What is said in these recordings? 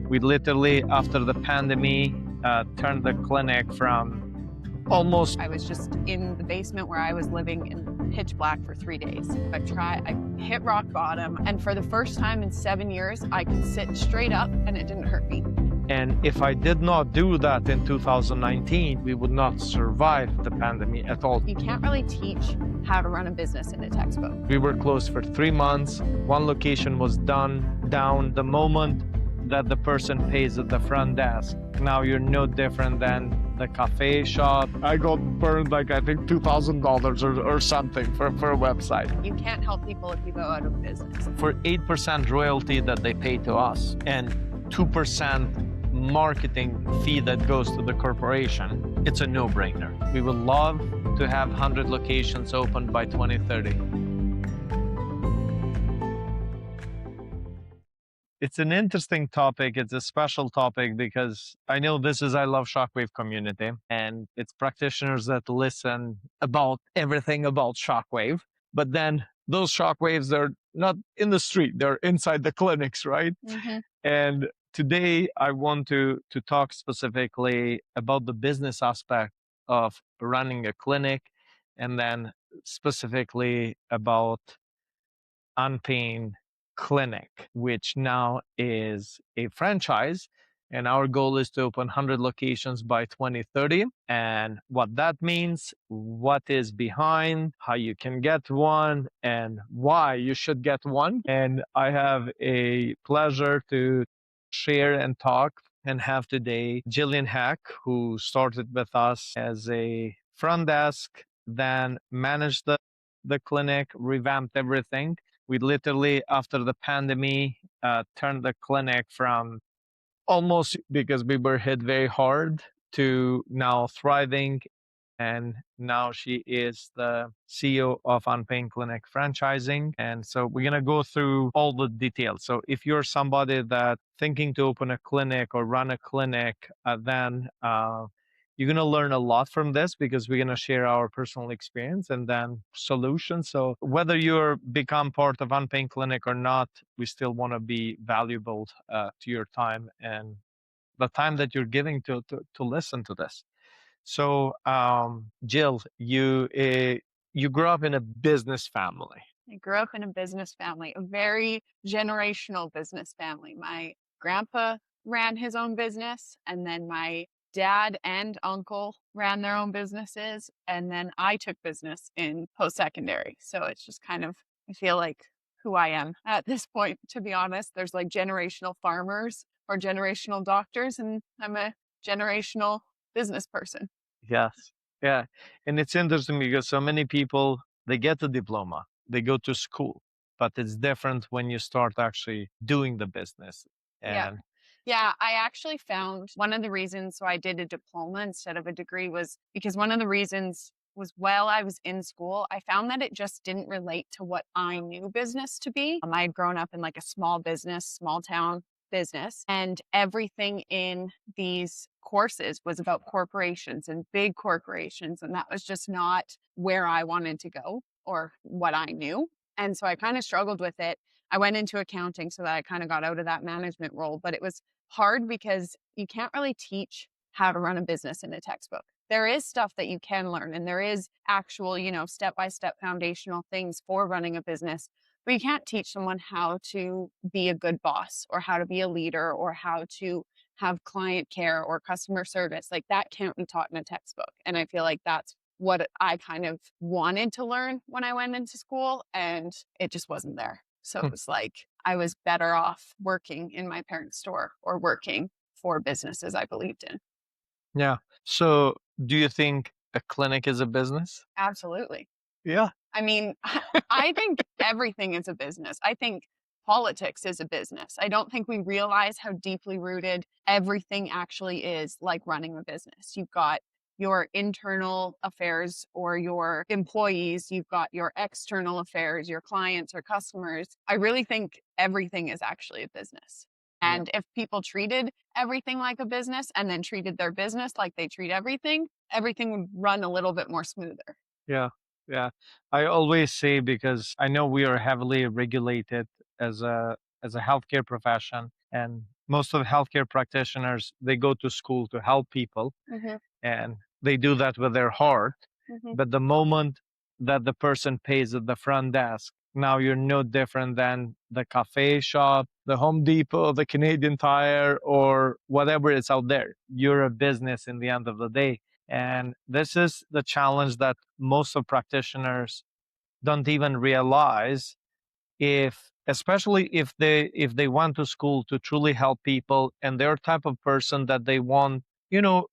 We literally, after the pandemic, turned the clinic from almost... I was just in the basement where I was living in pitch black for 3 days. I hit rock bottom, and for the first time in 7 years, I could sit straight up and it didn't hurt me. And if I did not do that in 2019, we would not survive the pandemic at all. You can't really teach how to run a business in a textbook. We were closed for 3 months. One location was down the moment that the person pays at the front desk. Now you're no different than the cafe shop. I got burned like, I think, $2,000 or something for a website. You can't help people if you go out of business. For 8% royalty that they pay to us and 2% marketing fee that goes to the corporation, it's a no-brainer. We would love to have 100 locations open by 2030. It's an interesting topic. It's a special topic because I know this is I Love Shockwave community, and it's practitioners that listen about everything about Shockwave. But then those shockwaves are not in the street, they're inside the clinics, right? Mm-hmm. And today I want to talk specifically about the business aspect of running a clinic, and then specifically about Unpain Clinic, which now is a franchise. And our goal is to open 100 locations by 2030. And what that means, what is behind, how you can get one, and why you should get one. And I have a pleasure to share and talk and have today Jillian Heck, who started with us as a front desk, then managed the clinic, revamped everything. We literally, after the pandemic, turned the clinic from almost, because we were hit very hard, to now thriving. And now she is the CEO of Unpain Clinic Franchising. And so we're going to go through all the details. So if you're somebody that thinking to open a clinic or run a clinic, then you're going to learn a lot from this, because we're going to share our personal experience and then solutions. So whether you're become part of Unpain Clinic or not, we still want to be valuable to your time and the time that you're giving to listen to this. So, Jill, you grew up in a business family. I grew up in a business family, a very generational business family. My grandpa ran his own business, and then my dad and uncle ran their own businesses, and then I took business in post-secondary. So it's just kind of, I feel like, who I am at this point, to be honest. There's like generational farmers or generational doctors, and I'm a generational business person. Yes. Yeah. And it's interesting because so many people, they get a diploma, they go to school, but it's different when you start actually doing the business. And Yeah, I actually found one of the reasons why I did a diploma instead of a degree was because one of the reasons was while I was in school, I found that it just didn't relate to what I knew business to be. I had grown up in like a small business, small town business, and everything in these courses was about corporations and big corporations. And that was just not where I wanted to go or what I knew. And so I kind of struggled with it. I went into accounting so that I kind of got out of that management role, but it was hard because you can't really teach how to run a business in a textbook. There is stuff that you can learn, and there is actual, step-by-step foundational things for running a business, but you can't teach someone how to be a good boss or how to be a leader or how to have client care or customer service. Like that can't be taught in a textbook. And I feel like that's what I kind of wanted to learn when I went into school, and it just wasn't there. So it was like I was better off working in my parents' store or working for businesses I believed in. yeah. So do you think a clinic is a business? Absolutely. Yeah. I mean, I think everything is a business. I think politics is a business. I don't think we realize how deeply rooted everything actually is, like running a business. You've got your internal affairs or your employees, you've got your external affairs, your clients or customers. I really think everything is actually a business. And if people treated everything like a business and then treated their business like they treat everything, everything would run a little bit more smoother. Yeah. Yeah. I always say, because I know we are heavily regulated as a healthcare profession, and most of healthcare practitioners, they go to school to help people, Mhm. and they do that with their heart. Mhm. But the moment that the person pays at the front desk, now you're no different than the cafe shop, the Home Depot, the Canadian Tire, or whatever is out there. You're a business in the end of the day. And this is the challenge that most of practitioners don't even realize, if especially if they want to school to truly help people, and they're type of person that they want,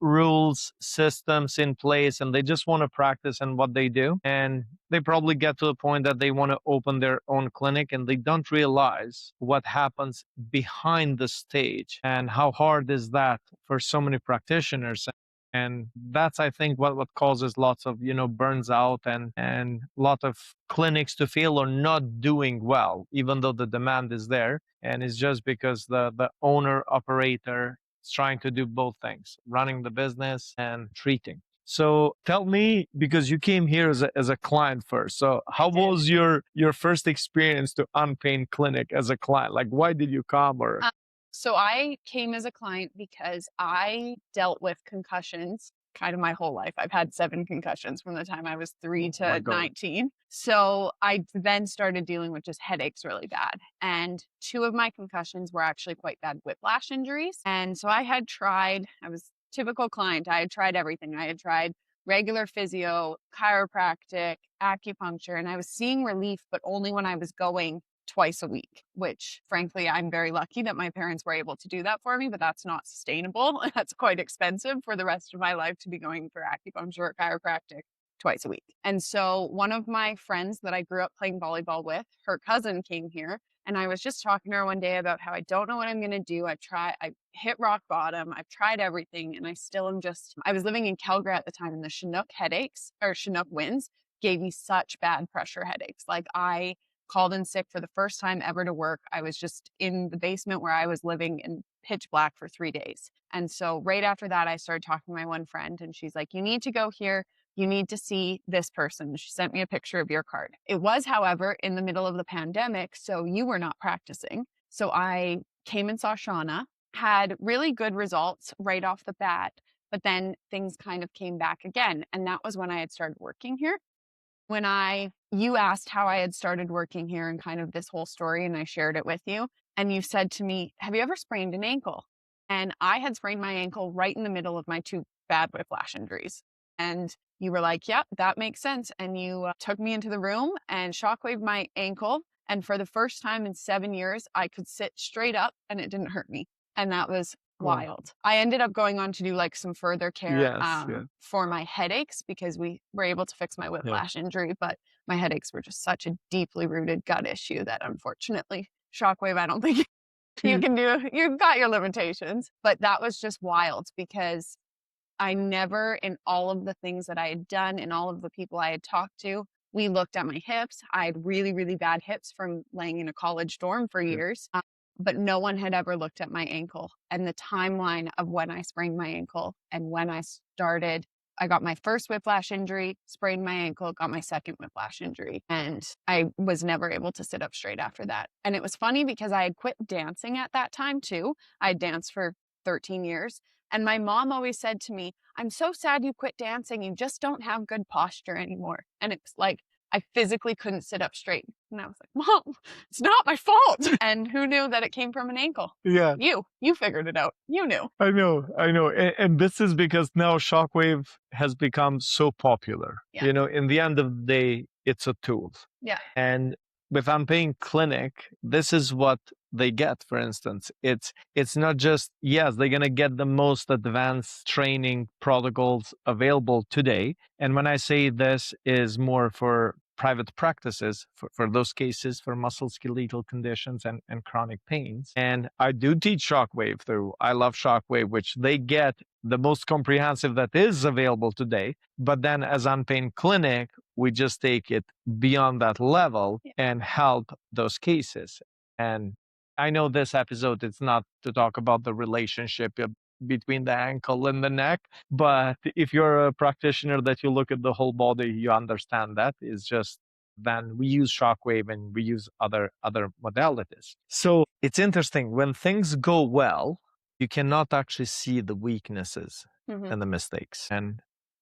rules, systems in place, and they just want to practice in what they do, and they probably get to the point that they want to open their own clinic, and they don't realize what happens behind the stage and how hard is that for so many practitioners. And that's, I think, what causes lots of burns out, and lot of clinics to fail or not doing well, even though the demand is there. And it's just because the owner operator is trying to do both things, running the business and treating. So tell me, because you came here as a client first, so how was your first experience to Unpain Clinic as a client? Like, why did you come? Or So I came as a client because I dealt with concussions kind of my whole life. I've had 7 concussions from the time I was 3 oh my to god. 19. So I then started dealing with just headaches really bad. And 2 of my concussions were actually quite bad whiplash injuries. And so I was typical client. I had tried everything. I had tried regular physio, chiropractic, acupuncture, and I was seeing relief, but only when I was going twice a week, which frankly, I'm very lucky that my parents were able to do that for me, but that's not sustainable. That's quite expensive for the rest of my life to be going for acupuncture or chiropractic twice a week. And so one of my friends that I grew up playing volleyball with, her cousin came here, and I was just talking to her one day about how I don't know what I'm going to do. I hit rock bottom. I've tried everything, and I still am I was living in Calgary at the time, and the Chinook headaches or Chinook winds gave me such bad pressure headaches. Like I called in sick for the first time ever to work. I was just in the basement where I was living in pitch black for 3 days. And so right after that, I started talking to my one friend, and she's like, "You need to go here. You need to see this person." She sent me a picture of your card. It was, however, in the middle of the pandemic, so you were not practicing. So I came and saw Shauna, had really good results right off the bat, but then things kind of came back again. And that was when I had started working here. You asked how I had started working here and kind of this whole story, and I shared it with you. And you said to me, "Have you ever sprained an ankle?" And I had sprained my ankle right in the middle of my 2 bad whiplash injuries. And you were like, "Yep, that makes sense." And you took me into the room and shockwaved my ankle. And for the first time in 7 years, I could sit straight up and it didn't hurt me. And that was Oh, wild. I ended up going on to do like some further care yes, yes, for my headaches because we were able to fix my yeah. whiplash injury, but my headaches were just such a deeply rooted gut issue that unfortunately, shockwave, I don't think you can do. You've got your limitations. But that was just wild because I never, in all of the things that I had done and all of the people I had talked to, we looked at my hips. I had really, really bad hips from laying in a college dorm for Yeah. years, but no one had ever looked at my ankle. And the timeline of when I sprained my ankle and when I got my first whiplash injury, sprained my ankle, got my second whiplash injury, and I was never able to sit up straight after that. And it was funny because I had quit dancing at that time too. I had danced for 13 years. And my mom always said to me, "I'm so sad you quit dancing. You just don't have good posture anymore." And it's like, I physically couldn't sit up straight. And I was like, "Mom, it's not my fault." And who knew that it came from an ankle? Yeah, You figured it out. You knew. I know. And this is because now Shockwave has become so popular. Yeah. In the end of the day, it's a tool. Yeah. And with Unpain Clinic, this is what they get, for instance. It's not just, yes, they're gonna get the most advanced training protocols available today. And when I say this is more for private practices, for those cases, for musculoskeletal conditions and chronic pains. And I do teach Shockwave through I Love Shockwave, which they get the most comprehensive that is available today. But then as Unpain Clinic, we just take it beyond that level Yeah. and help those cases. And I know this episode, it's not to talk about the relationship between the ankle and the neck, but if you're a practitioner that you look at the whole body, you understand that. It's just then we use shockwave and we use other modalities. So it's interesting when things go well, you cannot actually see the weaknesses Hmm. and the mistakes. And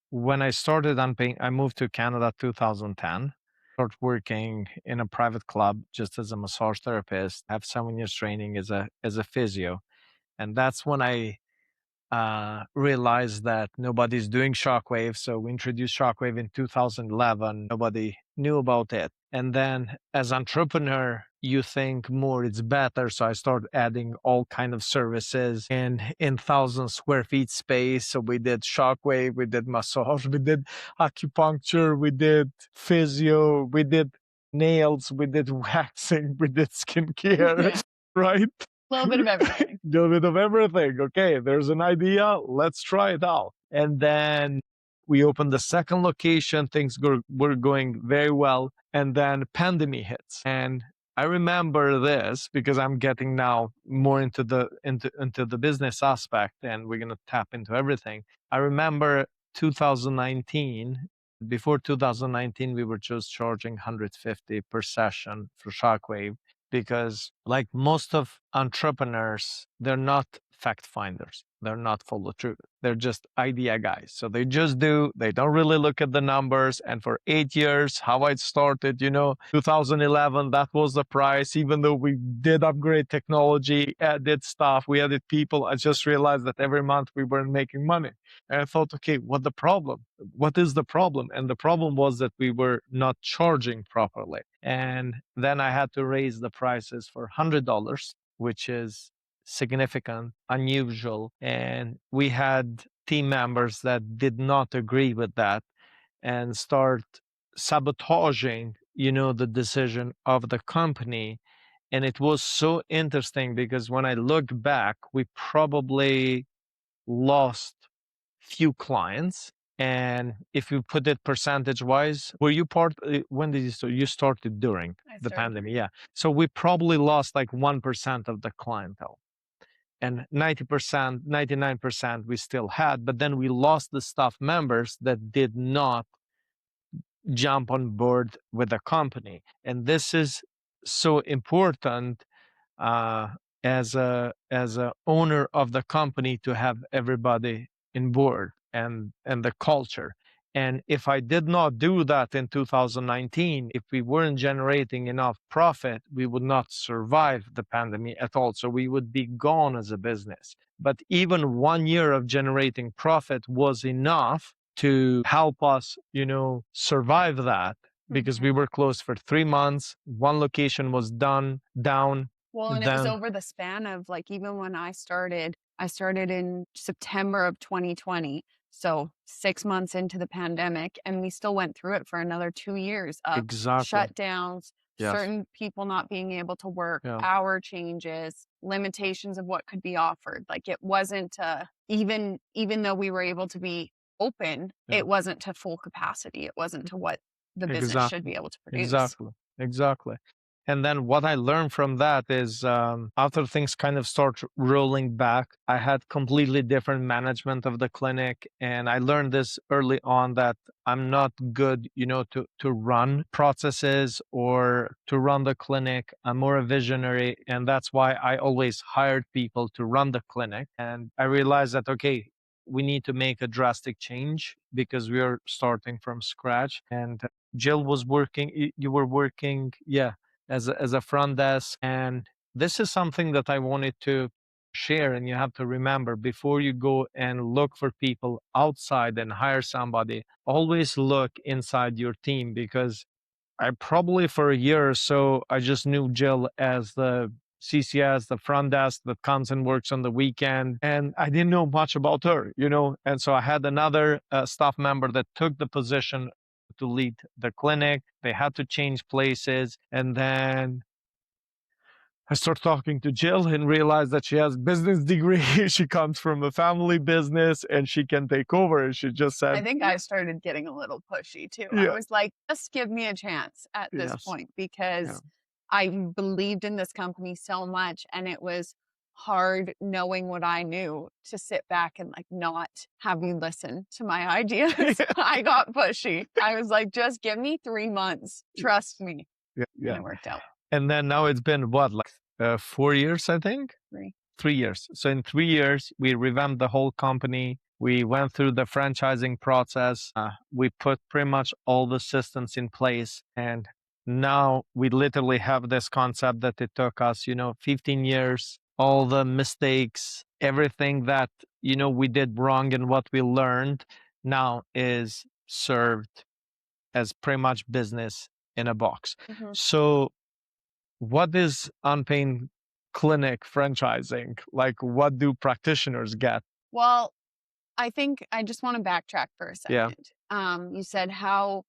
when I started Unpain, I moved to Canada 2010. Started working in a private club just as a massage therapist. Have 7 years training as a physio, and that's when I realized that nobody's doing shockwave. So we introduced shockwave in 2011. Nobody knew about it. And then as entrepreneur, you think more it's better. So I started adding all kind of services in 1,000 square feet space. So we did shockwave, we did massage, we did acupuncture, we did physio, we did nails, we did waxing, we did skincare, Yeah, right? a little bit of everything. Little bit of everything. Okay, there's an idea. Let's try it out. And then we opened the second location. Were going very well. And then pandemic hits. And I remember this because I'm getting now more into the business aspect, and we're gonna tap into everything. I remember 2019. Before 2019, we were just charging 150 per session for Shockwave because like most of entrepreneurs, they're not fact finders. They're not full of truth. They're just idea guys. So they just do, they don't really look at the numbers. And for 8 years, how I started, 2011, that was the price. Even though we did upgrade technology, added stuff, we added people, I just realized that every month we weren't making money. And I thought, okay, what the problem? What is the problem? And the problem was that we were not charging properly. And then I had to raise the prices for $100, which is significant, unusual. And we had team members that did not agree with that and start sabotaging, the decision of the company. And it was so interesting because when I look back, we probably lost few clients. And if you put it percentage wise, were you part, when did you start? You started during I the started pandemic. Yeah. So we probably lost like 1% of the clientele, and 90%, 99% we still had, but then we lost the staff members that did not jump on board with the company. And this is so important uh, as a owner of the company to have everybody in board and the culture. And if I did not do that in 2019, if we weren't generating enough profit, we would not survive the pandemic at all. So we would be gone as a business. But even 1 year of generating profit was enough to help us, survive that because Mhm. we were closed for 3 months. One location was down. Well, and it was Then over the span of like even when I started in September of 2020. So 6 months into the pandemic, and we still went through it for another 2 years of exactly. shutdowns, Yes. certain people not being able to work, Yeah. hour changes, limitations of what could be offered. Like it wasn't even though we were able to be open, Yeah. it wasn't to full capacity. It wasn't to what the business should Exactly. be able to produce. Exactly. Exactly. And then what I learned from that is after things kind of start rolling back, I had completely different management of the clinic. And I learned this early on that I'm not good, to run processes or to run the clinic. I'm more a visionary. And that's why I always hired people to run the clinic. And I realized that, okay, we need to make a drastic change because we are starting from scratch. And Jill was working, you were working, yeah, as a front desk. And this is something that I wanted to share. And you have to remember before you go and look for people outside and hire somebody, always look inside your team because I probably for a year or so, I just knew Jill as the CCS, the front desk that comes and works on the weekend. And I didn't know much about her. And so I had another staff member that took the position to lead the clinic. They had to change places. And then I started talking to Jill and realized that she has business degree. She comes from a family business and she can take over. And she just I said, think I started getting a little pushy too. I yeah, was like, just give me a chance at this yes, point yeah, because I believed in this company so much and it was hard knowing what I knew to sit back and like not have you listen to my ideas. I got pushy. I was like, just give me 3 months. Trust me. Yeah, And yeah. it worked out. And then now it's been what, like 4 years, I think? 3. 3 years. So in 3 years, we revamped the whole company. We went through the franchising process. We put pretty much all the systems in place. And now we literally have this concept that it took us, 15 years, all the mistakes, everything that, we did wrong and what we learned now is served as pretty much business in a box. Mhm. So what is Unpain Clinic franchising? Like, what do practitioners get? Well, I think I just want to backtrack for a Yeah. second. You said how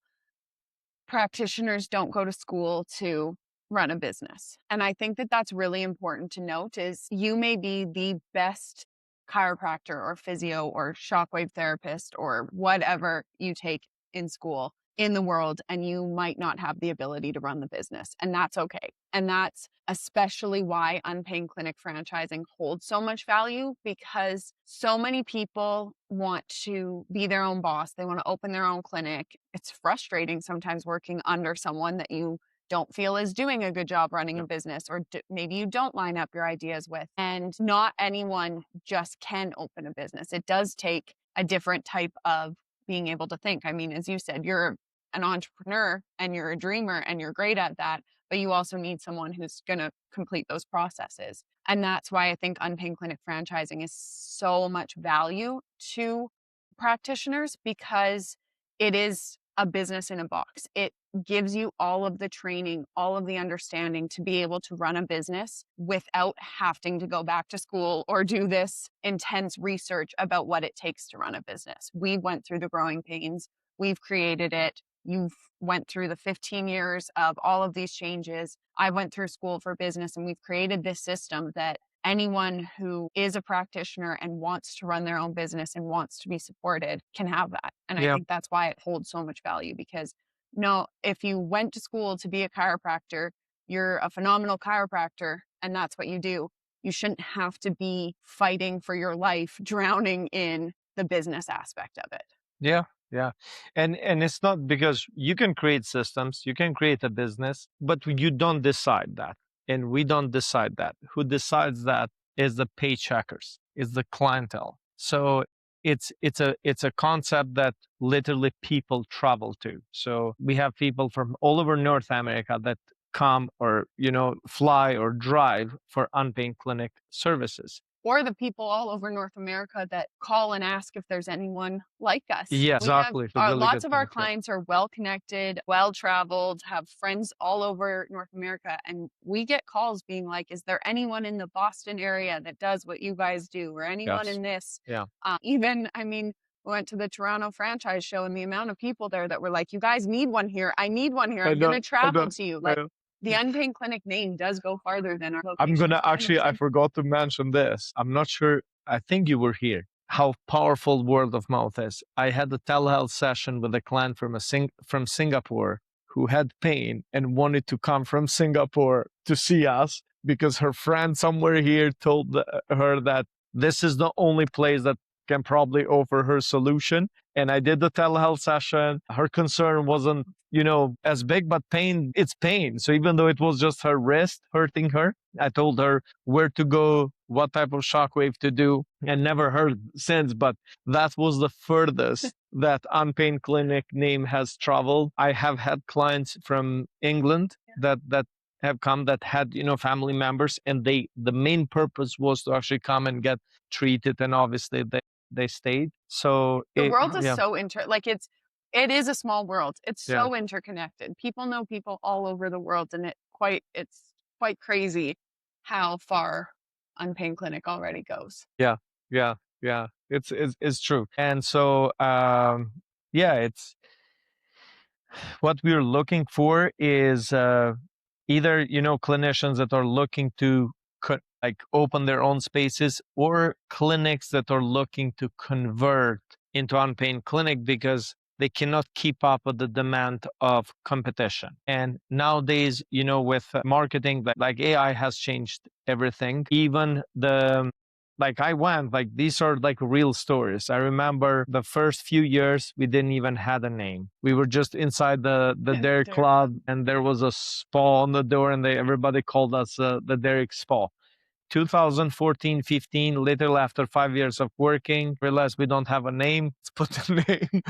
practitioners don't go to school to run a business. And I think that that's really important to note is you may be the best chiropractor or physio or shockwave therapist or whatever you take in school in the world, and you might not have the ability to run the business. And that's okay. And that's especially why Unpain Clinic franchising holds so much value, because so many people want to be their own boss. They want to open their own clinic. It's frustrating sometimes working under someone that you don't feel is doing a good job running a business, or maybe you don't line up your ideas with. And not anyone just can open a business. It does take a different type of being able to think. I mean, as you said, you're an entrepreneur and you're a dreamer and you're great at that, but you also need someone who's going to complete those processes. And that's why I think Unpaid Clinic franchising is so much value to practitioners, because it is a business in a box. It gives you all of the training, all of the understanding to be able to run a business without having to go back to school or do this intense research about what it takes to run a business. We went through the growing pains. We've created it. You've went through the 15 years of all of these changes. I went through school for business, and we've created this system that anyone who is a practitioner and wants to run their own business and wants to be supported can have that. And I Yeah. think that's why it holds so much value, because no, if you went to school to be a chiropractor, you're a phenomenal chiropractor and that's what you do. You shouldn't have to be fighting for your life, drowning in the business aspect of it. Yeah. Yeah. And it's not, because you can create systems, you can create a business, but you don't decide that. And we don't decide that. Who decides that is the paycheckers, is the clientele. So it's a concept that literally people travel to. So we have people from all over North America that come, or fly or drive for Unpaid Clinic services. Or the people all over North America that call and ask if there's anyone like us. Yeah, We have exactly. It's a really lots good of our point. Yeah. clients are well connected, well traveled, have friends all over North America, and we get calls being like, "Is there anyone in the Boston area that does what you guys do, or anyone Yes. in this?" Yeah. Even, I mean, we went to the Toronto franchise show, and the amount of people there that were like, "You guys need one here. I need one here. I I'm going know. to I travel know. to you." I Like, know. the Unpaid Clinic name does go farther than our I'm location. gonna So I actually, I understand. forgot to mention this. I'm not sure. I think you were here. How powerful word of mouth is. I had a telehealth session with a client from Singapore who had pain and wanted to come from Singapore to see us because her friend somewhere here told her that this is the only place that can probably offer her solution. And I did the telehealth session. Her concern wasn't, as big, but pain, it's pain. So even though it was just her wrist hurting her, I told her where to go, what type of shockwave to do, and never heard since. But that was the furthest that Unpain Clinic name has traveled. I have had clients from England that have come, that had family members, and the main purpose was to actually come and get treated, and obviously they stayed. So The world is yeah, so it is a small world. It's yeah, so interconnected. People know people all over the world, and it's quite crazy how far Unpaid Clinic already goes. yeah, yeah, yeah. It's true. And so yeah, it's what we're looking for is either clinicians that are looking to like open their own spaces, or clinics that are looking to convert into Unpaid Clinic, because they cannot keep up with the demand of competition. And nowadays, with marketing, like AI has changed everything. Even these are like real stories. I remember the first few years, we didn't even have a name. We were just inside the Dairy Club, and there was a spa on the door, and everybody called us the Dairy Spa. 2014-15, little after 5 years of working, realized we don't have a name. Let's put a name,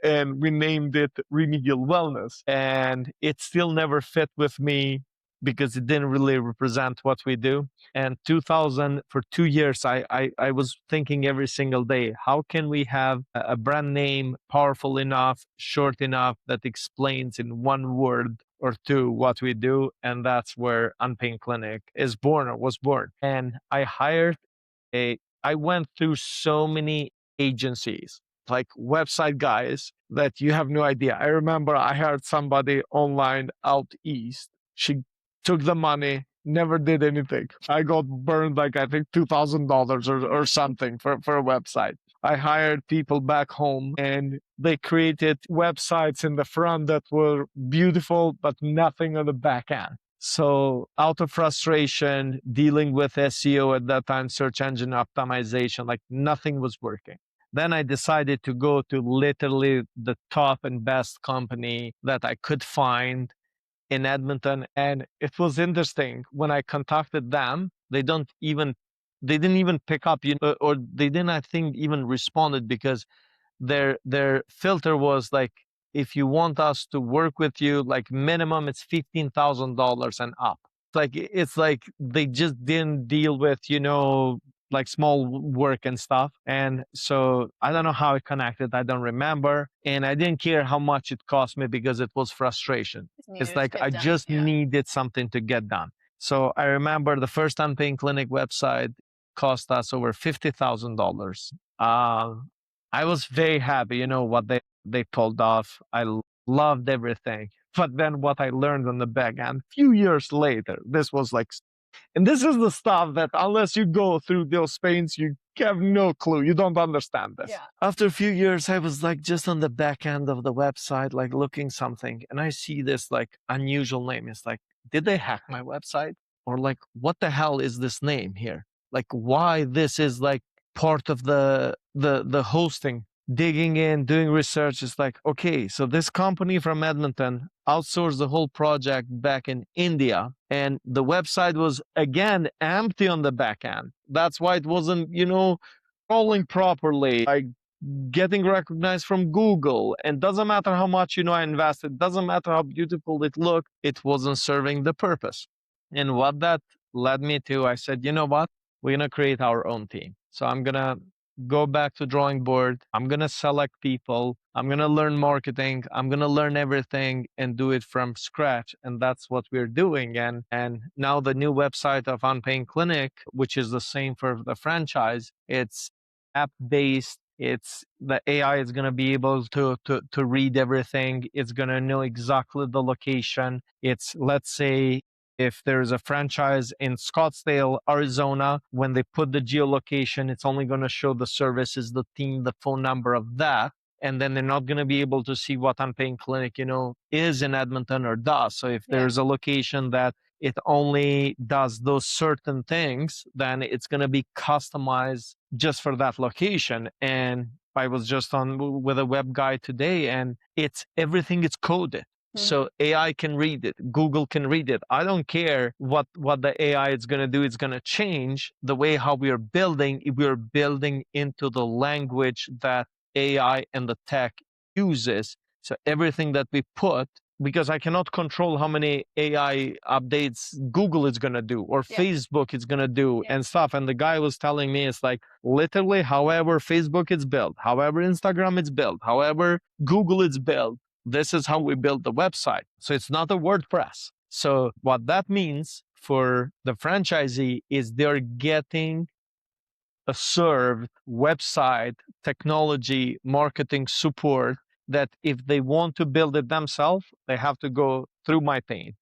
and we named it Remedial Wellness. And it still never fit with me because it didn't really represent what we do. And for 2 years, I was thinking every single day, how can we have a brand name powerful enough, short enough, that explains in one word or two what we do? And that's where Unpain Clinic is born, or was born. And I went through so many agencies, like website guys, that you have no idea. I remember I hired somebody online out east. She took the money, never did anything. I got burned like, I think, $2,000 or something for a website. I hired people back home, and they created websites in the front that were beautiful, but nothing on the back end. So out of frustration, dealing with SEO at that time, search engine optimization, like nothing was working. Then I decided to go to literally the top and best company that I could find in Edmonton. And it was interesting. When I contacted them, they didn't even pick up, or they didn't, I think, even responded, because their filter was like, if you want us to work with you, like minimum it's $15,000 and up. It's like they just didn't deal with, like small work and stuff. And so I don't know how it connected. I don't remember. And I didn't care how much it cost me, because it was frustration. It's like I just needed something to get done. So I remember the first Unpain Clinic website cost us over $50,000. I was very happy, what they pulled off. Loved everything. But then what I learned on the back end, few years later, and this is the stuff that unless you go through those pains, you have no clue. You don't understand this. Yeah. After a few years, I was like just on the back end of the website, like looking something, and I see this like unusual name. It's like, did they hack my website? Or like, what the hell is this name here? Like, why this is like part of the hosting? Digging in, doing research, is like, okay, so this company from Edmonton outsourced the whole project back in India, and the website was again empty on the back end. That's why it wasn't, crawling properly, like getting recognized from Google. And doesn't matter how much, I invested, doesn't matter how beautiful it looked, it wasn't serving the purpose. And what that led me to, I said, you know what? We're going to create our own team. So I'm going to go back to drawing board. I'm going to select people. I'm going to learn marketing. I'm going to learn everything and do it from scratch. And that's what we're doing. And now the new website of Unpain Clinic, which is the same for the franchise, it's app-based. It's the AI is going to be able to read everything. It's going to know exactly the location. It's, let's say, if there's a franchise in Scottsdale, Arizona, when they put the geolocation, it's only going to show the services, the team, the phone number of that. And then they're not going to be able to see what Unpain Clinic, is in Edmonton or does. So if there's a location that it only does those certain things, then it's going to be customized just for that location. And I was just on with a web guy today, and everything is coded. So AI can read it. Google can read it. I don't care what the AI is going to do. It's going to change the way how we are building. We're building into the language that AI and the tech uses. So everything that we put, because I cannot control how many AI updates Google is going to do or Facebook is going to do and stuff. And the guy was telling me, it's like literally however Facebook is built, however Instagram is built, however Google is built, this is how we build the website. So it's not a WordPress. So what that means for the franchisee is they're getting a served website, technology, marketing support that if they want to build it themselves, they have to go through my pain.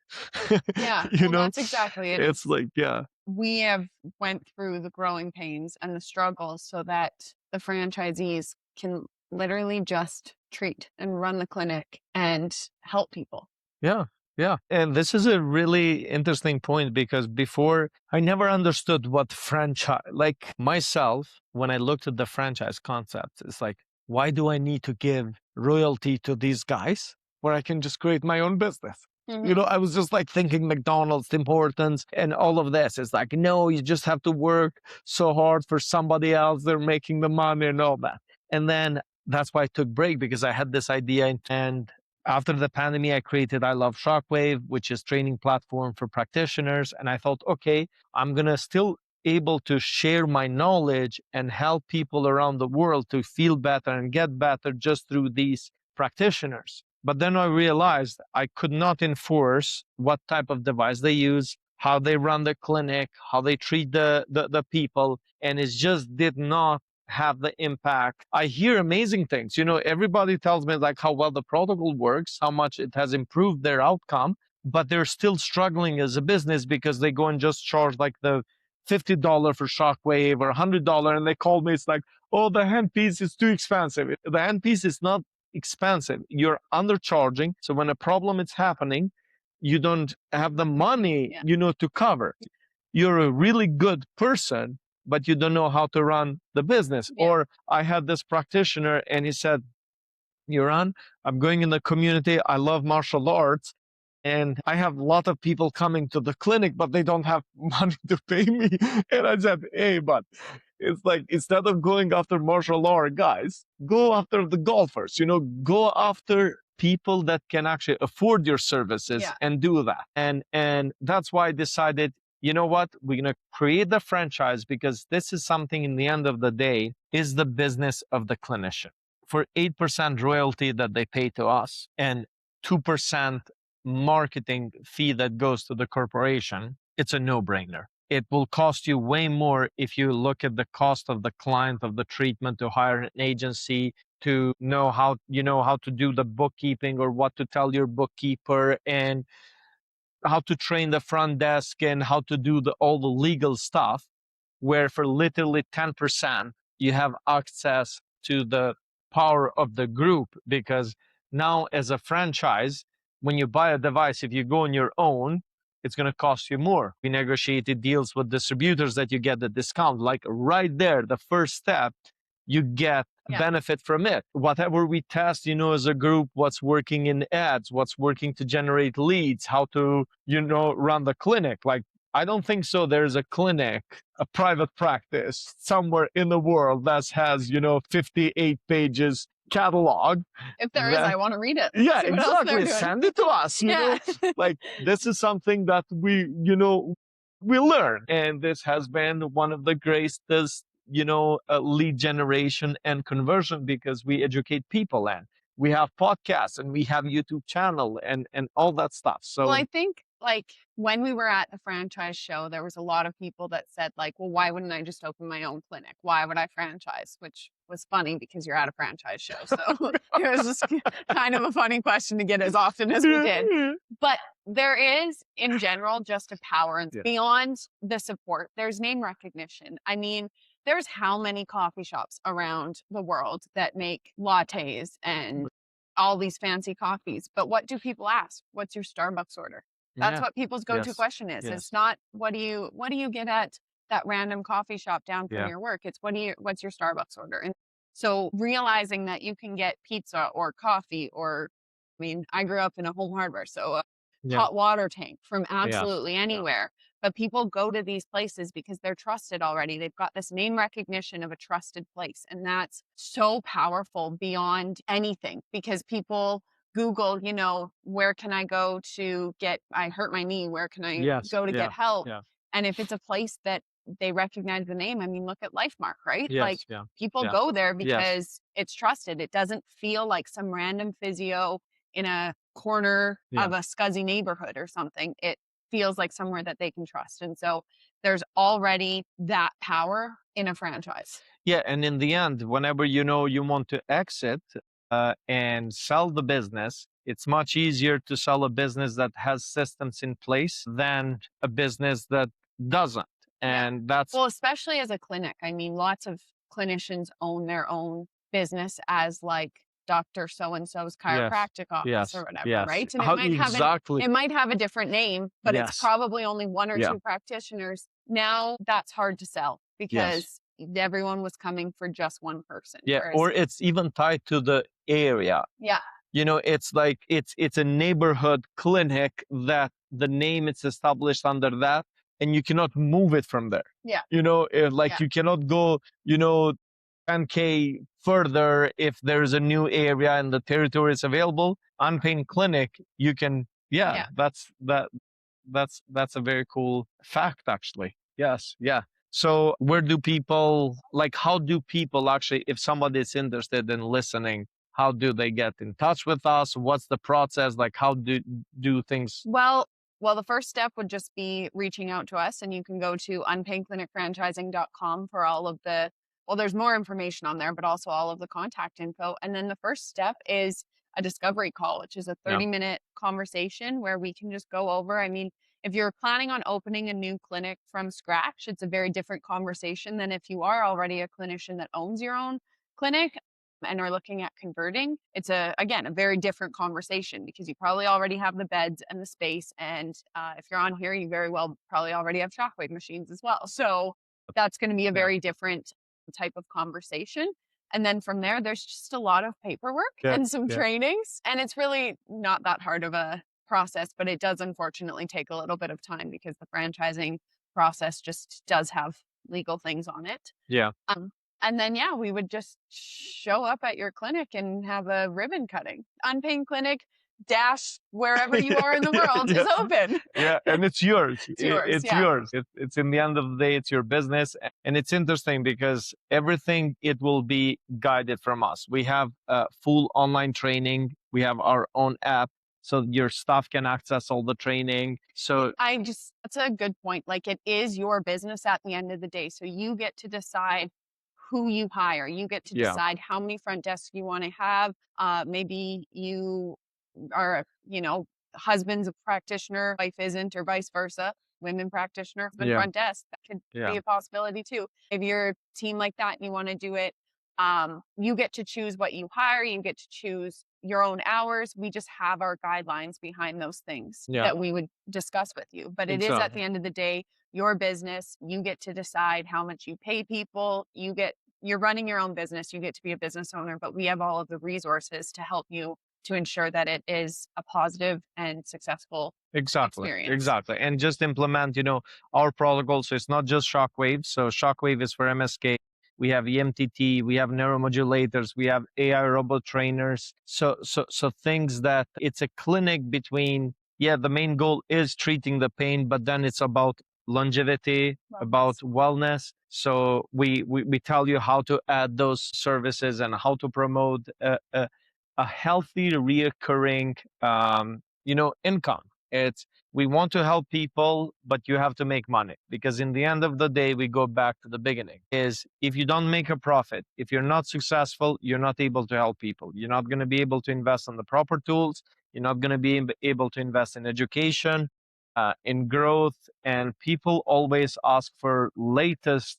Yeah, that's exactly it. It's like, yeah. We have went through the growing pains and the struggles so that the franchisees can literally just treat and run the clinic and help people. Yeah, yeah. And this is a really interesting point because before I never understood what franchise, like myself, when I looked at the franchise concept, it's like, why do I need to give royalty to these guys where I can just create my own business? You know, Mhm. I was just like thinking McDonald's, Tim Hortons, and all of this. It's like, no, you just have to work so hard for somebody else. They're making the money and all that. And then that's why I took break because I had this idea and after the pandemic, I created I Love Shockwave, which is training platform for practitioners. And I thought, okay, I'm gonna still able to share my knowledge and help people around the world to feel better and get better just through these practitioners. But then I realized I could not enforce what type of device they use, how they run the clinic, how they treat the people, and it just did not have the impact. I hear amazing things. You know, everybody tells me like how well the protocol works, how much it has improved their outcome, but they're still struggling as a business because they go and just charge like the $50 for Shockwave or $100, and they call me. It's like, oh, the handpiece is too expensive. The handpiece is not expensive. You're undercharging. So when a problem is happening, you don't have the money, Yeah. you know, to cover. You're a really good person, but you don't know how to run the business. Yeah. Or I had this practitioner and he said, Uran, I'm going in the community. I love martial arts. And I have a lot of people coming to the clinic, but they don't have money to pay me. And I said, hey, but it's like instead of going after martial art guys, go after the golfers, you know, go after people that can actually afford your services Yeah. and do that. And that's why I decided, you know what, we're gonna create the franchise because this is something in the end of the day is the business of the clinician. For 8% royalty that they pay to us and 2% marketing fee that goes to the corporation, it's a no-brainer. It will cost you way more if you look at the cost of the client of the treatment to hire an agency to know how to do the bookkeeping or what to tell your bookkeeper and how to train the front desk and how to do all the legal stuff, where for literally 10% you have access to the power of the group. Because now as a franchise, when you buy a device, if you go on your own, it's going to cost you more. We negotiated deals with distributors that you get the discount, like right there, the first step, you get Yeah. benefit from it. Whatever we test, you know, as a group, what's working in ads, what's working to generate leads, how to, you know, run the clinic. Like, I don't think so. There's a clinic, a private practice somewhere in the world that has, you know, 58 pages catalog. If there is, That, I want to read it. yeah, See what else they're exactly. doing. Send it to us, you know. Yeah. Like, this is something that we, you know, we learn. And this has been one of the greatest, you know, lead generation and conversion because we educate people and we have podcasts and we have YouTube channel and all that stuff. Well, So I think like when we were at the franchise show, there was a lot of people that said like, well, why wouldn't I just open my own clinic? Why would I franchise? Which was funny because you're at a franchise show. So it was just kind of a funny question to get as often as we did. But there is in general just a power and Yeah. beyond the support, there's name recognition. I mean, there's how many coffee shops around the world that make lattes and all these fancy coffees. But what do people ask? What's your Starbucks order? That's Yeah. what people's go-to Yes. question is. Yes. It's not what do you get at that random coffee shop down from Yeah. your work? It's what's your Starbucks order? And so realizing that you can get pizza or coffee or I mean, I grew up in a home hardware, so a Yeah. hot water tank from Yeah. absolutely anywhere. But people go to these places because they're trusted already. They've got this name recognition of a trusted place. And that's so powerful beyond anything because people Google, you know, where can I go to get, I hurt my knee, where can I Yes. go to Yeah. get help? Yeah. And if it's a place that they recognize the name, I mean, look at LifeMark, right? Like Yes. Yeah. people Yeah. go there Yes. because it's trusted. It doesn't feel like some random physio in a corner Yeah. of a scuzzy neighborhood or something. It feels like somewhere that they can trust. And so there's already that power in a franchise. Yeah. And in the end, whenever you know you want to exit and sell the business, it's much easier to sell a business that has systems in place than a business that doesn't. Yeah. And that's Well, especially as a clinic. I mean, lots of clinicians own their own business as like Dr. So-and-so's Yes. chiropractic office or Yes. whatever, Yes. right? And How exactly? it might have a different name, but it's Yes. probably only one or Yeah. two practitioners. Now that's hard to sell Yes. because everyone was coming for just one person. Yeah. Whereas, Or it's even tied to the area. yeah, It's like it's a neighborhood clinic that the name is established under that, and you cannot move it from there. yeah, Like yeah, you cannot go, 10K further if there's a new area and the territory is available. Unpain Clinic, you can, yeah, yeah. that's a very cool fact, actually. Yes, yeah. So where do people, like, how do people actually, if somebody is interested in listening, how do they get in touch with us? What's the process? Like, how do things? Well, the first step would just be reaching out to us, and you can go to unpainclinicfranchising.com for all of the, well, there's more information on there, but also all of the contact info. And then the first step is a discovery call, which is a Yeah, 30-minute conversation where we can just go over. I mean, if you're planning on opening a new clinic from scratch, it's a very different conversation than if you are already a clinician that owns your own clinic and are looking at converting. It's again a very different conversation because you probably already have the beds and the space, and if you're on here, you very well probably already have shockwave machines as well. So that's going to be a yeah, very different type of conversation. And then from there, there's just a lot of paperwork yeah, and some yeah, trainings, and it's really not that hard of a process, but it does unfortunately take a little bit of time because the franchising process just does have legal things on it. yeah. Um, and then, yeah, we would just show up at your clinic and have a ribbon cutting. Unpaid Clinic dash wherever you Yeah, are in the yeah, world is yeah. open. Yeah, and it's yours. It's yours. It's Yeah. yours. It's in the end of the day, it's your business, and it's interesting because everything it will be guided from us. We have full online training. We have our own app, so your staff can access all the training. So That's a good point. Like it is your business at the end of the day. So you get to decide who you hire. You get to yeah, decide how many front desks you want to have. Maybe you are, husband's a practitioner, wife isn't, or vice versa. Women practitioner, husband yeah, front desk. That could yeah, be a possibility too. If you're a team like that and you want to do it, you get to choose what you hire. You get to choose your own hours. We just have our guidelines behind those things yeah. that we would discuss with you. But it is at Exactly. the end of the day your business. You get to decide how much you pay people. You're running your own business. You get to be a business owner, but we have all of the resources to help you to ensure that it is a positive and successful Exactly, experience. exactly. And just implement, our protocol. So it's not just shockwave. So shockwave is for MSK. We have EMTT, we have neuromodulators, we have AI robot trainers. So things that it's a clinic between, yeah, the main goal is treating the pain, but then it's about longevity, about Wellness. wellness. So we tell you how to add those services and how to promote a healthy, reoccurring, income. It's we want to help people, but you have to make money because in the end of the day, we go back to the beginning. Is if you don't make a profit, if you're not successful, you're not able to help people. You're not going to be able to invest in the proper tools. You're not going to be able to invest in education, in growth, and people always ask for latest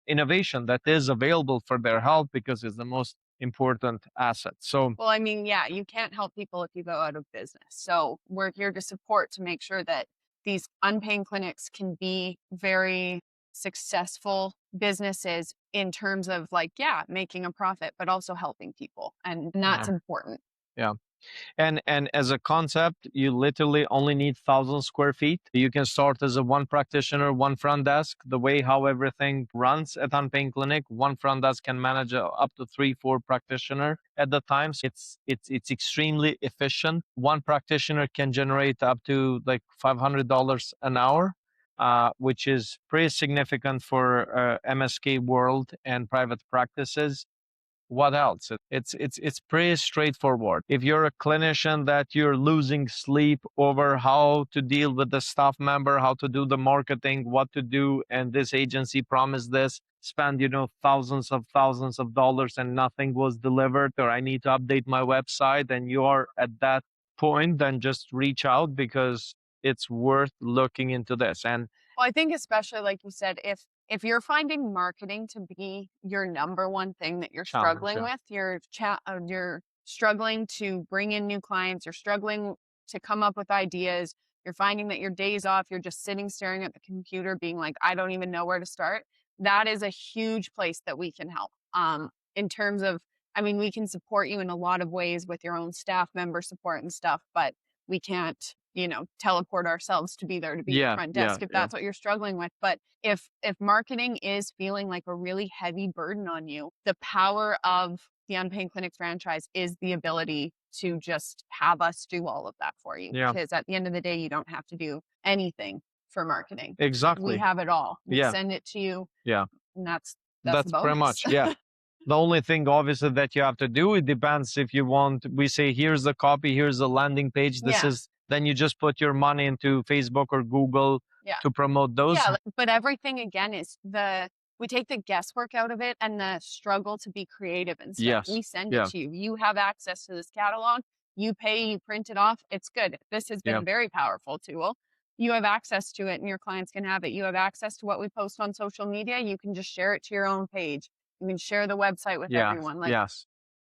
innovation that is available for their health because it's the most important asset. So Well, I mean, yeah, you can't help people if you go out of business. So we're here to support to make sure that these unpaying clinics can be very successful businesses in terms of like, yeah, making a profit, but also helping people. And that's yeah, important. yeah. And as a concept, you literally only need 1,000 square feet. You can start as a one practitioner, one front desk. The way how everything runs at Unpain Clinic, one front desk can manage up to 3, 4 practitioner at the time. So it's extremely efficient. One practitioner can generate up to like $500 an hour. Which is pretty significant for MSK world and private practices. What else? It's pretty straightforward. If you're a clinician that you're losing sleep over how to deal with the staff member, how to do the marketing, what to do, and this agency promised this, spend thousands of dollars and nothing was delivered, or I need to update my website, and you are at that point, then just reach out because it's worth looking into this. And Well, I think especially like you said, if you're finding marketing to be your number one thing that you're challenge, struggling yeah, with, your struggling to bring in new clients, you're struggling to come up with ideas, you're finding that your days off, you're just sitting staring at the computer being like, I don't even know where to start. That is a huge place that we can help. In terms of, I mean, we can support you in a lot of ways with your own staff member support and stuff, but we can't, teleport ourselves to be there to be your Yeah, front yeah, desk if yeah, that's what you're struggling with. But if marketing is feeling like a really heavy burden on you, the power of the Unpain Clinic franchise is the ability to just have us do all of that for you. yeah, Because at the end of the day, you don't have to do anything for marketing. We exactly. have it all. We Yeah, send it to you, yeah. and that's the That's pretty bonus. much, yeah. The only thing obviously that you have to do, it depends if you want, we say, here's the copy, here's the landing page. This Yeah. is, then you just put your money into Facebook or Google Yeah. to promote those. Yeah, but everything again is we take the guesswork out of it and the struggle to be creative instead. Yes. We send it Yeah. to you. You have access to this catalog. You pay, you print it off. It's good. This has been Yeah. a very powerful tool. You have access to it and your clients can have it. You have access to what we post on social media. You can just share it to your own page. You can share the website with Yeah. everyone. Like Yes.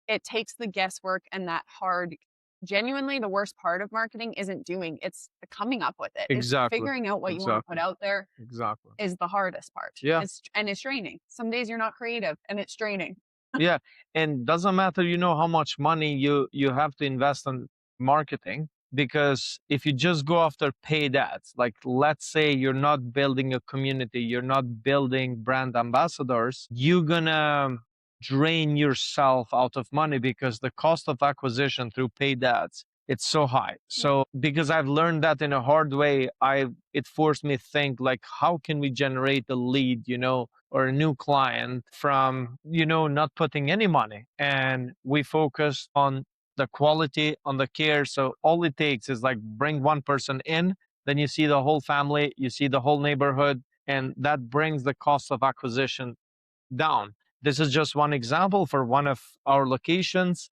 it takes the guesswork and that hard genuinely the worst part of marketing isn't doing, it's coming up with it. It's Exactly. figuring out what you want to put Exactly. out there Exactly. is the hardest part. Yeah. It's draining. Some days you're not creative and it's draining. Yeah. And doesn't matter, how much money you have to invest in marketing, because if you just go after paid ads, like let's say you're not building a community, you're not building brand ambassadors, you're gonna drain yourself out of money because the cost of acquisition through paid ads, it's so high. So because I've learned that in a hard way, it forced me to think like, how can we generate a lead, or a new client from, not putting any money. And we focus on the quality, on the care. So all it takes is like bring one person in, then you see the whole family, you see the whole neighborhood, and that brings the cost of acquisition down. This is just one example for one of our locations.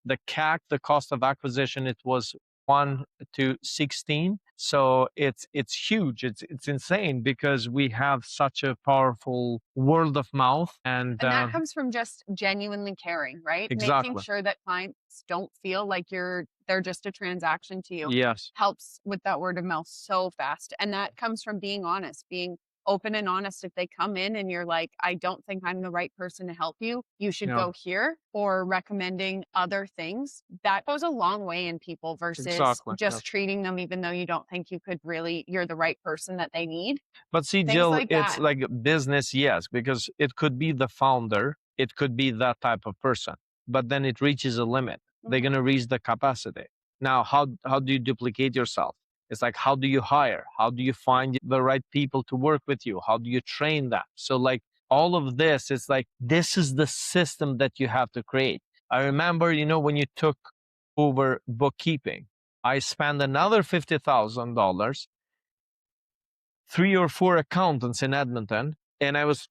The CAC, the cost of acquisition, it was 1 to 16. So it's huge. It's insane because we have such a powerful word of mouth. And And that comes from just genuinely caring, right? Making exactly. sure that clients don't feel like they're just a transaction to you Yes. helps with that word of mouth so fast. And that comes from being honest, being open and honest. If they come in and you're like, I don't think I'm the right person to help you, you should Yeah. go here, or recommending other things. That goes a long way in people versus Exactly. just Yes. treating them even though you don't think you're the right person that they need. But see, Things Jill, like it's that. like business, yes, because it could be the founder, it could be that type of person, but then it reaches a limit. They're Mhm. gonna reach the capacity. Now, how do you duplicate yourself? It's like, how do you hire? How do you find the right people to work with you? How do you train them? So like all of this, it's like this is the system that you have to create. I remember, when you took over bookkeeping, I spent another $50,000, 3 or 4 accountants in Edmonton, and I was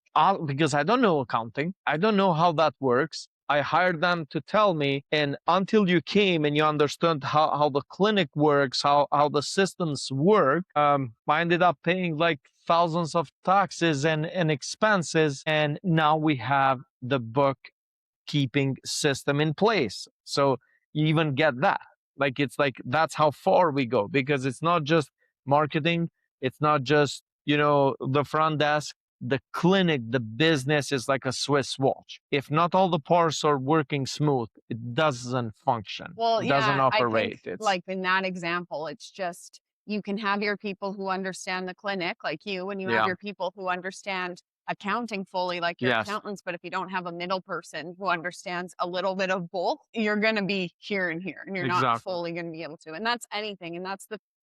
because I don't know accounting, I don't know how that works. I hired them to tell me, and until you came and you understood how the clinic works, how the systems work, I ended up paying like thousands of taxes and expenses, and now we have the bookkeeping system in place. So you even get that. Like it's like that's how far we go, because it's not just marketing, it's not just, the front desk, the clinic, the business is like a Swiss watch. If not all the parts are working smooth, it doesn't function. Well, It doesn't yeah, I think operate. It's like in that example, it's just you can have your people who understand the clinic like you, and you have yeah. your people who understand accounting fully like your Yes. accountants. But if you don't have a middle person who understands a little bit of both, you're going to be here and here, and you're not Exactly. fully going to be able to. And that's anything. And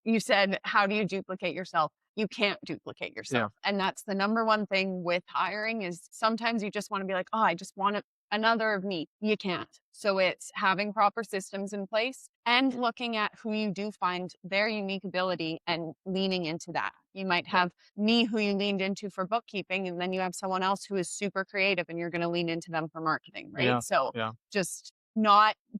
you said, how do you duplicate yourself? You can't duplicate Yeah. yourself. And that's the number one thing with hiring is sometimes you just want to be like, oh, I just want another of me. You can't. So it's having proper systems in place and looking at who you do find their unique ability and leaning into that. You might have me who you leaned into for bookkeeping, and then you have someone else who is super creative and you're going to lean into them for marketing, right? Yeah. So Yeah. just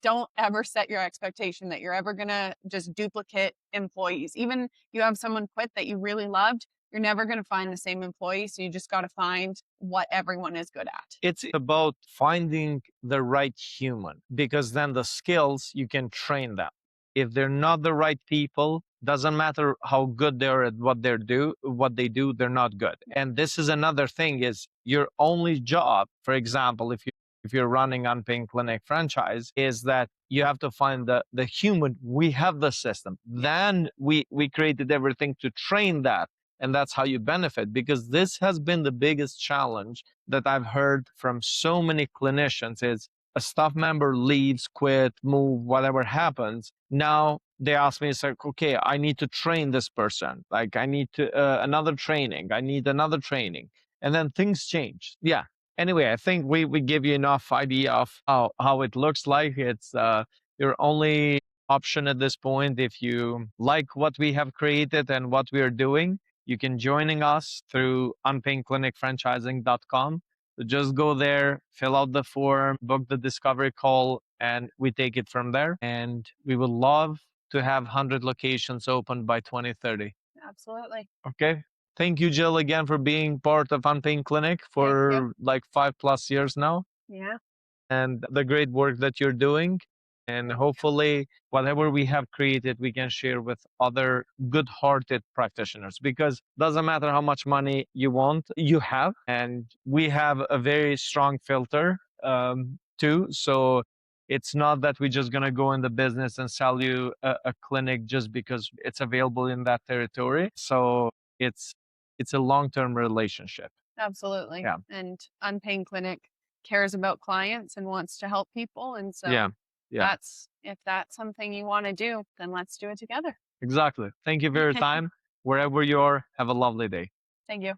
don't ever set your expectation that you're ever going to just duplicate employees. Even you have someone quit that you really loved, You're never going to find the same employee. So you just got to find what everyone is good at. It's about finding the right human, because then the skills, you can train them. If they're not the right people, doesn't matter how good they are at what they do, they're not good. And this is another thing, is your only job, for example, if you're running Unpain Clinic franchise, is that you have to find the human. We have the system. Then we created everything to train that. And that's how you benefit, because this has been the biggest challenge that I've heard from so many clinicians. Is a staff member leaves, quit, move, whatever happens. Now they ask me, it's like, okay, I need to train this person. Like, I need to another training. I need another training, and then things change. Yeah. Anyway, I think we give you enough idea of how it looks like. It's your only option at this point. If you like what we have created and what we are doing, you can joining us through unpainclinicfranchising.com. So just go there, fill out the form, book the discovery call, and we take it from there. And we would love to have 100 locations open by 2030. Absolutely. Okay. Thank you, Jill, again for being part of Unpain Clinic Thank you. for like 5+ years now, Yeah. and the great work that you're doing. And Thank you. hopefully, whatever we have created, we can share with other good hearted practitioners, because doesn't matter how much money you want, you have. And we have a very strong filter too. So it's not that we're just going to go in the business and sell you a clinic just because it's available in that territory. So it's it's a long-term relationship. Absolutely. Yeah. And Unpain Clinic cares about clients and wants to help people. And so Yeah. Yeah. that's if that's something you want to do, then let's do it together. Exactly. Thank you for your time. Wherever you are, have a lovely day. Thank you.